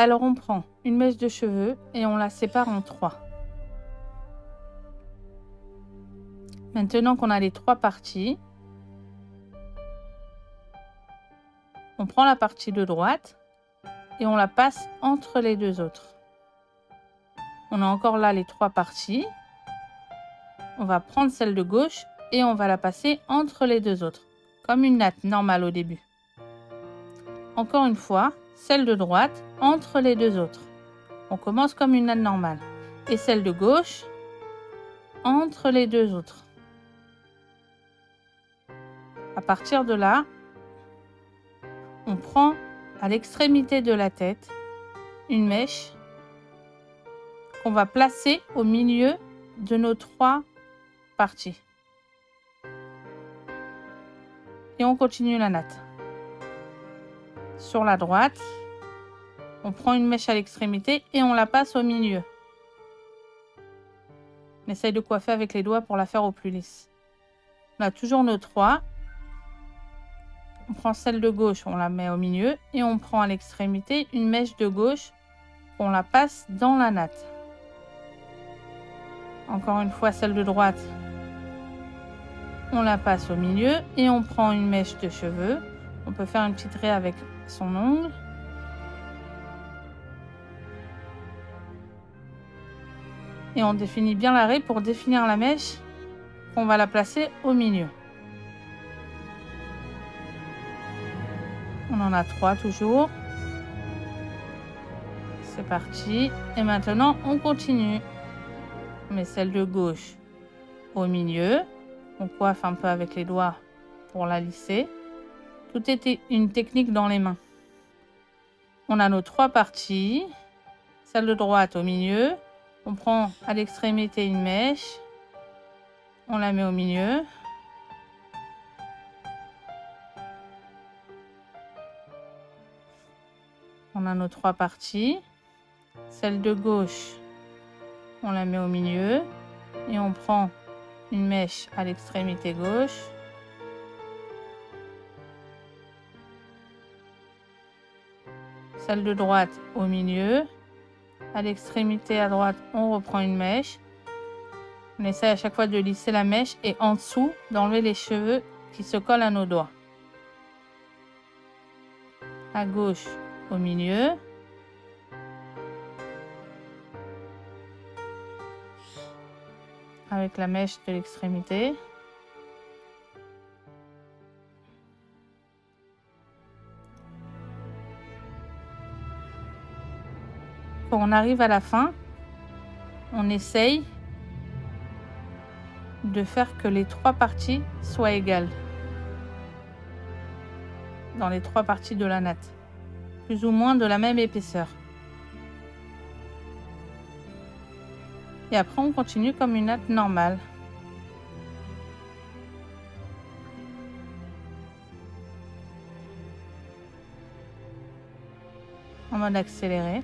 Alors on prend une mèche de cheveux et on la sépare en 3. Maintenant qu'on a les 3 parties, on prend la partie de droite et on la passe entre les 2 autres. On a encore là les 3 parties. On va prendre celle de gauche et on va la passer entre les 2 autres, comme une natte normale au début. Encore une fois, celle de droite entre les 2 autres. On commence comme une natte normale. Et celle de gauche entre les 2 autres. À partir de là, on prend à l'extrémité de la tête une mèche qu'on va placer au milieu de nos 3 parties. Et on continue la natte. Sur la droite, on prend une mèche à l'extrémité et on la passe au milieu. On essaye de coiffer avec les doigts pour la faire au plus lisse. On a toujours nos 3. On prend celle de gauche, on la met au milieu et on prend à l'extrémité une mèche de gauche, on la passe dans la natte. Encore une fois, celle de droite, on la passe au milieu et on prend une mèche de cheveux. On peut faire une petite raie avec son ongle. Et on définit bien la raie pour définir la mèche. On va la placer au milieu. On en a 3 toujours. C'est parti. Et maintenant, on continue. On met celle de gauche au milieu. On coiffe un peu avec les doigts pour la lisser. Tout est une technique dans les mains. On a nos 3 parties. Celle de droite au milieu. On prend à l'extrémité une mèche. On la met au milieu. On a nos 3 parties. Celle de gauche, on la met au milieu. Et on prend une mèche à l'extrémité gauche. Celle de droite au milieu. À l'extrémité à droite, on reprend une mèche. On essaie à chaque fois de lisser la mèche et en dessous d'enlever les cheveux qui se collent à nos doigts. À gauche, au milieu. Avec la mèche de l'extrémité. Quand on arrive à la fin, on essaye de faire que les 3 parties soient égales. Dans les 3 parties de la natte. Plus ou moins de la même épaisseur. Et après, on continue comme une natte normale. En mode accéléré.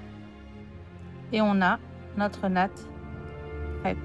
Et on a notre natte prête.